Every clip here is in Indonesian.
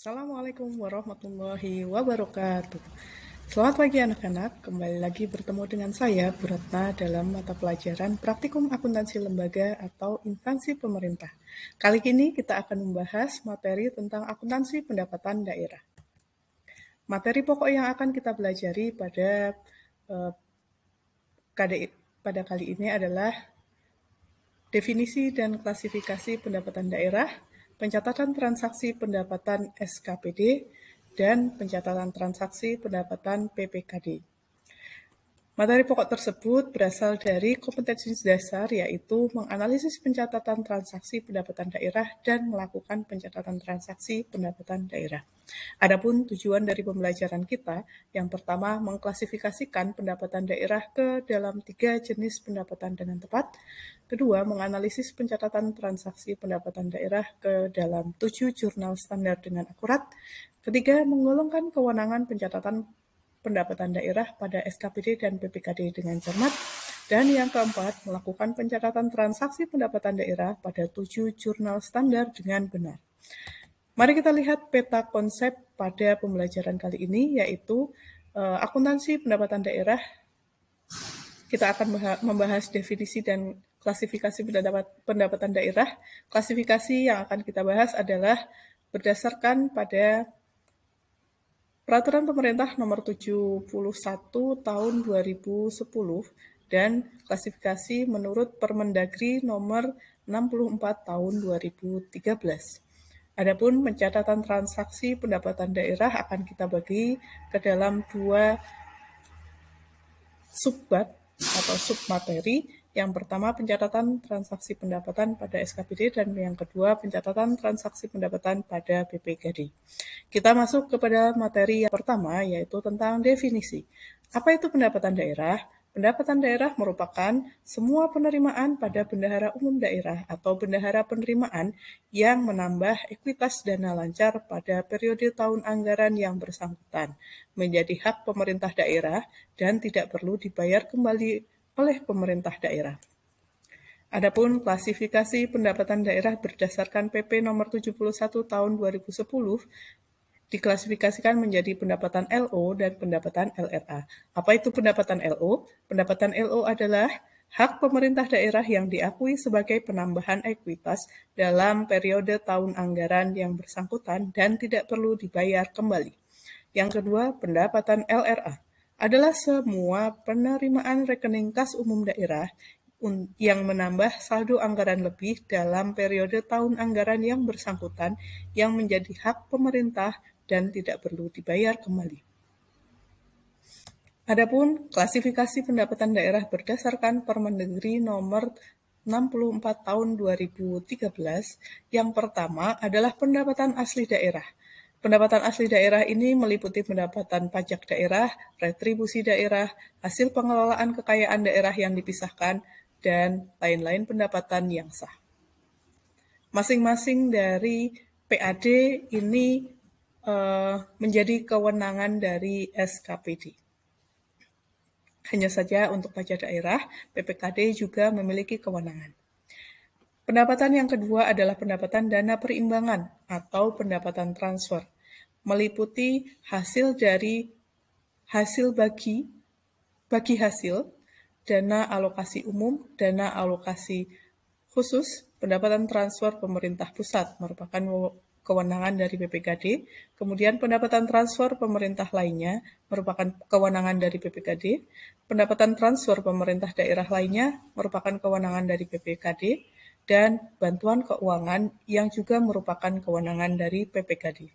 Assalamualaikum warahmatullahi wabarakatuh. Selamat pagi anak-anak, kembali lagi bertemu dengan saya, Bu Ratna, dalam mata pelajaran Praktikum Akuntansi Lembaga atau Instansi Pemerintah. Kali ini kita akan membahas materi tentang akuntansi pendapatan daerah. Materi pokok yang akan kita pelajari eh, pada kali ini adalah definisi dan klasifikasi pendapatan daerah, pencatatan transaksi pendapatan SKPD, dan pencatatan transaksi pendapatan PPKD. Materi pokok tersebut berasal dari kompetensi dasar, yaitu menganalisis pencatatan transaksi pendapatan daerah dan melakukan pencatatan transaksi pendapatan daerah. Adapun tujuan dari pembelajaran kita, yang pertama mengklasifikasikan pendapatan daerah ke dalam 3 jenis pendapatan dengan tepat, kedua menganalisis pencatatan transaksi pendapatan daerah ke dalam 7 jurnal standar dengan akurat, ketiga menggolongkan kewenangan pencatatan pendapatan daerah pada SKPD dan PPKD dengan cermat, dan yang keempat, melakukan pencatatan transaksi pendapatan daerah pada 7 jurnal standar dengan benar. Mari kita lihat peta konsep pada pembelajaran kali ini, yaitu akuntansi pendapatan daerah. Kita akan membahas definisi dan klasifikasi pendapatan daerah. Klasifikasi yang akan kita bahas adalah berdasarkan pada Peraturan Pemerintah Nomor 71 Tahun 2010 dan klasifikasi menurut Permendagri Nomor 64 Tahun 2013. Adapun pencatatan transaksi pendapatan daerah akan kita bagi ke dalam 2 subbab atau submateri. Yang pertama pencatatan transaksi pendapatan pada SKPD dan yang kedua pencatatan transaksi pendapatan pada PPKD. Kita masuk kepada materi yang pertama, yaitu tentang definisi. Apa itu pendapatan daerah? Pendapatan daerah merupakan semua penerimaan pada bendahara umum daerah atau bendahara penerimaan yang menambah ekuitas dana lancar pada periode tahun anggaran yang bersangkutan menjadi hak pemerintah daerah dan tidak perlu dibayar kembali oleh pemerintah daerah. Adapun klasifikasi pendapatan daerah berdasarkan PP nomor 71 tahun 2010 diklasifikasikan menjadi pendapatan LO dan pendapatan LRA. Apa itu pendapatan LO? Pendapatan LO adalah hak pemerintah daerah yang diakui sebagai penambahan ekuitas dalam periode tahun anggaran yang bersangkutan dan tidak perlu dibayar kembali. Yang kedua, pendapatan LRA adalah semua penerimaan rekening kas umum daerah yang menambah saldo anggaran lebih dalam periode tahun anggaran yang bersangkutan yang menjadi hak pemerintah dan tidak perlu dibayar kembali. Adapun klasifikasi pendapatan daerah berdasarkan Permendagri Nomor 64 Tahun 2013, yang pertama adalah pendapatan asli daerah. Pendapatan asli daerah ini meliputi pendapatan pajak daerah, retribusi daerah, hasil pengelolaan kekayaan daerah yang dipisahkan, dan lain-lain pendapatan yang sah. Masing-masing dari PAD ini menjadi kewenangan dari SKPD. Hanya saja untuk pajak daerah, PPKD juga memiliki kewenangan. Pendapatan yang kedua adalah pendapatan dana perimbangan atau pendapatan transfer, meliputi hasil dari hasil bagi hasil, dana alokasi umum, dana alokasi khusus, pendapatan transfer pemerintah pusat merupakan kewenangan dari PPKD, kemudian pendapatan transfer pemerintah lainnya merupakan kewenangan dari PPKD, pendapatan transfer pemerintah daerah lainnya merupakan kewenangan dari PPKD, dan bantuan keuangan yang juga merupakan kewenangan dari PPKD.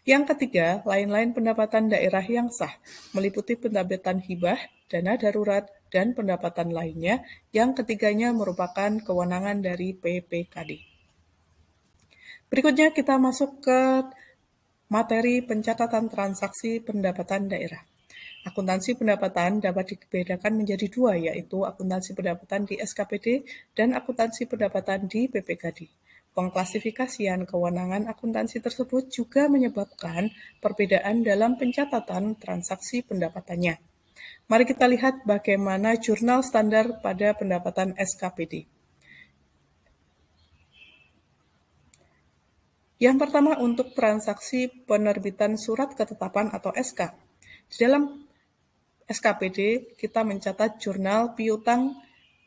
Yang ketiga, lain-lain pendapatan daerah yang sah, meliputi pendapatan hibah, dana darurat, dan pendapatan lainnya, yang ketiganya merupakan kewenangan dari PPKD. Berikutnya kita masuk ke materi pencatatan transaksi pendapatan daerah. Akuntansi pendapatan dapat dibedakan menjadi 2, yaitu akuntansi pendapatan di SKPD dan akuntansi pendapatan di PPKD. Pengklasifikasian kewenangan akuntansi tersebut juga menyebabkan perbedaan dalam pencatatan transaksi pendapatannya. Mari kita lihat bagaimana jurnal standar pada pendapatan SKPD. Yang pertama untuk transaksi penerbitan surat ketetapan atau SK. Di dalam SKPD kita mencatat jurnal piutang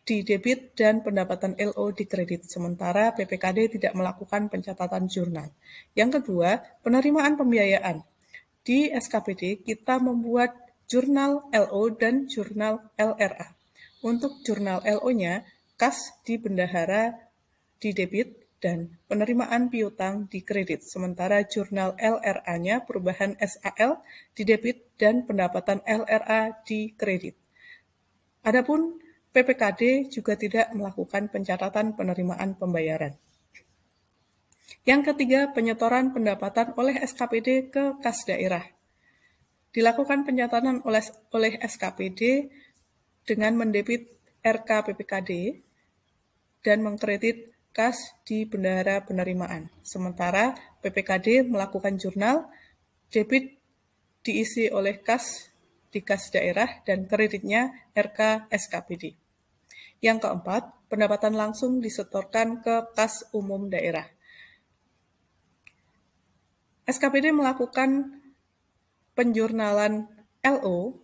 di debit dan pendapatan LO di kredit, sementara PPKD tidak melakukan pencatatan jurnal. Yang kedua, penerimaan pembiayaan. Di SKPD kita membuat jurnal LO dan jurnal LRA. Untuk jurnal LO-nya, kas di bendahara di debit dan penerimaan piutang di kredit, sementara jurnal LRA-nya perubahan SAL di debit dan pendapatan LRA di kredit. Adapun PPKD juga tidak melakukan pencatatan penerimaan pembayaran. Yang ketiga, penyetoran pendapatan oleh SKPD ke kas daerah. Dilakukan pencatatan oleh SKPD dengan mendebit RK PPKD dan mengkredit kas di bendahara penerimaan. Sementara PPKD melakukan jurnal, debit diisi oleh kas di kas daerah dan kreditnya RK SKPD. Yang keempat, pendapatan langsung disetorkan ke kas umum daerah. SKPD melakukan penjurnalan LO,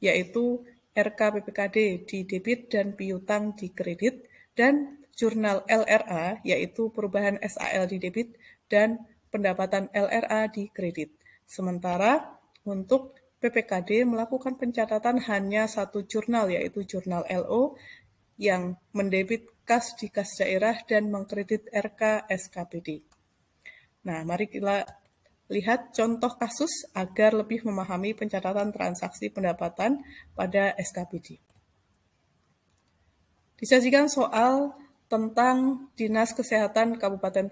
yaitu RK PPKD di debit dan piutang di kredit, dan jurnal LRA, yaitu perubahan SAL di debit dan pendapatan LRA di kredit. Sementara untuk PPKD melakukan pencatatan hanya satu jurnal, yaitu jurnal LO, yang mendebit kas di kas daerah dan mengkredit RK SKPD. Nah, mari kita lihat contoh kasus agar lebih memahami pencatatan transaksi pendapatan pada SKPD. Disajikan soal tentang Dinas Kesehatan Kabupaten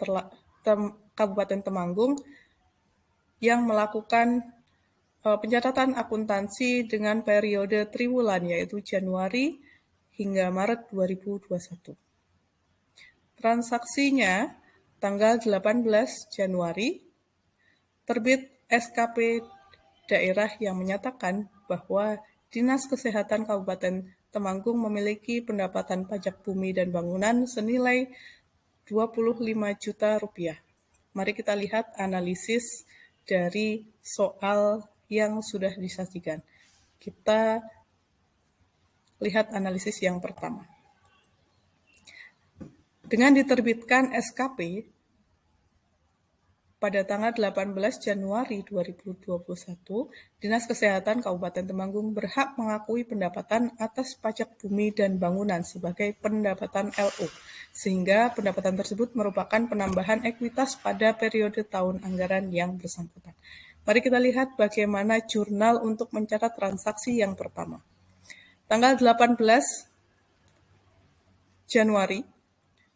Temanggung yang melakukan pencatatan akuntansi dengan periode triwulan, yaitu Januari hingga Maret 2021. Transaksinya tanggal 18 Januari, terbit SKP daerah yang menyatakan bahwa Dinas Kesehatan Kabupaten Temanggung memiliki pendapatan pajak bumi dan bangunan senilai 25 juta rupiah. Mari kita lihat analisis dari soal yang sudah disajikan. Kita lihat analisis yang pertama. Dengan diterbitkan SKP pada tanggal 18 Januari 2021, Dinas Kesehatan Kabupaten Temanggung berhak mengakui pendapatan atas pajak bumi dan bangunan sebagai pendapatan LO, sehingga pendapatan tersebut merupakan penambahan ekuitas pada periode tahun anggaran yang bersangkutan. Mari kita lihat bagaimana jurnal untuk mencatat transaksi yang pertama. Tanggal 18 Januari,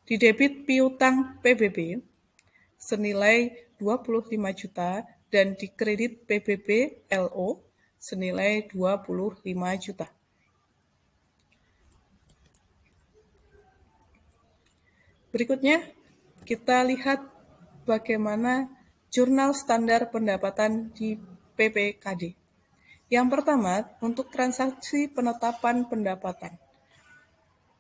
didebit piutang PBB senilai 25 juta dan dikredit PBB LO senilai 25 juta. Berikutnya, kita lihat bagaimana jurnal standar pendapatan di PPKD. Yang pertama, untuk transaksi penetapan pendapatan.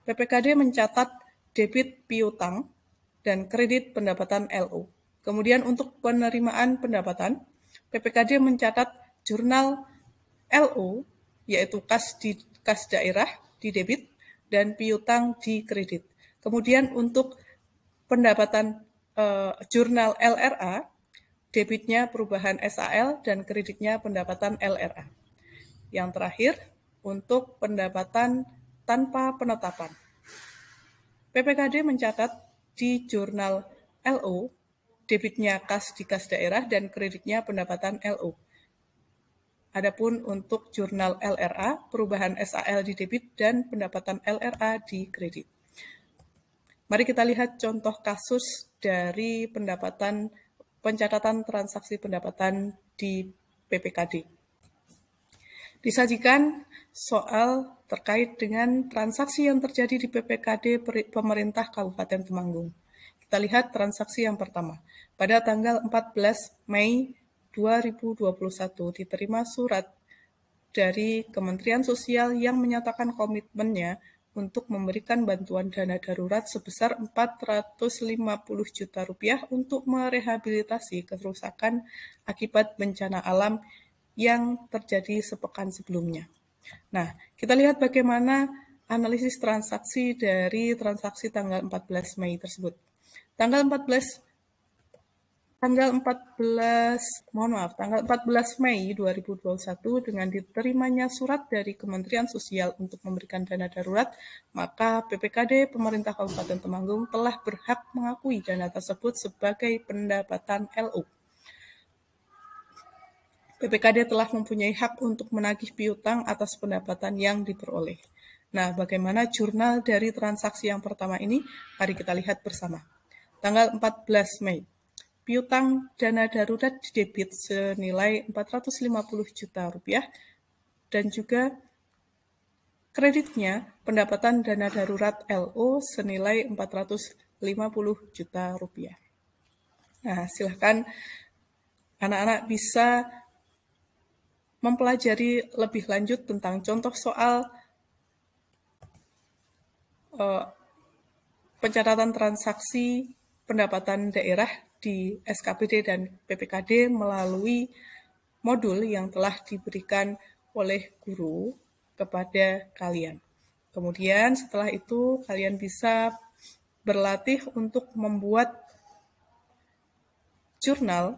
PPKD mencatat debit piutang dan kredit pendapatan LO. Kemudian untuk penerimaan pendapatan, PPKD mencatat jurnal LO, yaitu kas daerah di debit dan piutang di kredit. Kemudian untuk pendapatan jurnal LRA, debitnya perubahan SAL dan kreditnya pendapatan LRA. Yang terakhir, untuk pendapatan tanpa penetapan. PPKD mencatat di jurnal LO, debitnya kas di kas daerah dan kreditnya pendapatan LO. Adapun untuk jurnal LRA, perubahan SAL di debit dan pendapatan LRA di kredit. Mari kita lihat contoh kasus dari pencatatan transaksi pendapatan di PPKD. Disajikan soal terkait dengan transaksi yang terjadi di PPKD pemerintah Kabupaten Temanggung. Kita lihat transaksi yang pertama. Pada tanggal 14 Mei 2021 diterima surat dari Kementerian Sosial yang menyatakan komitmennya untuk memberikan bantuan dana darurat sebesar Rp450 juta untuk merehabilitasi kerusakan akibat bencana alam yang terjadi sepekan sebelumnya. Nah, kita lihat bagaimana analisis transaksi dari transaksi tanggal 14 Mei tersebut. Tanggal 14 Mei 2021 dengan diterimanya surat dari Kementerian Sosial untuk memberikan dana darurat, maka PPKD pemerintah Kabupaten Temanggung telah berhak mengakui dana tersebut sebagai pendapatan LU. PPKD telah mempunyai hak untuk menagih piutang atas pendapatan yang diperoleh. Nah, bagaimana jurnal dari transaksi yang pertama ini? Mari kita lihat bersama. Tanggal 14 Mei, piutang dana darurat didebit senilai Rp450 juta dan juga kreditnya pendapatan dana darurat LO senilai Rp450 juta. Nah, silakan anak-anak bisa mempelajari lebih lanjut tentang contoh soal pencatatan transaksi pendapatan daerah di SKPD dan PPKD melalui modul yang telah diberikan oleh guru kepada kalian. Kemudian setelah itu kalian bisa berlatih untuk membuat jurnal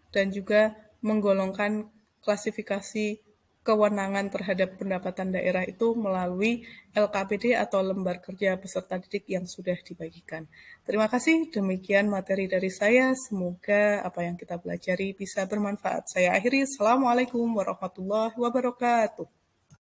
dan juga menggolongkan klasifikasi kewenangan terhadap pendapatan daerah itu melalui LKPD atau lembar kerja peserta didik yang sudah dibagikan. Terima kasih, demikian materi dari saya. Semoga apa yang kita pelajari bisa bermanfaat. Saya akhiri, Assalamualaikum warahmatullahi wabarakatuh.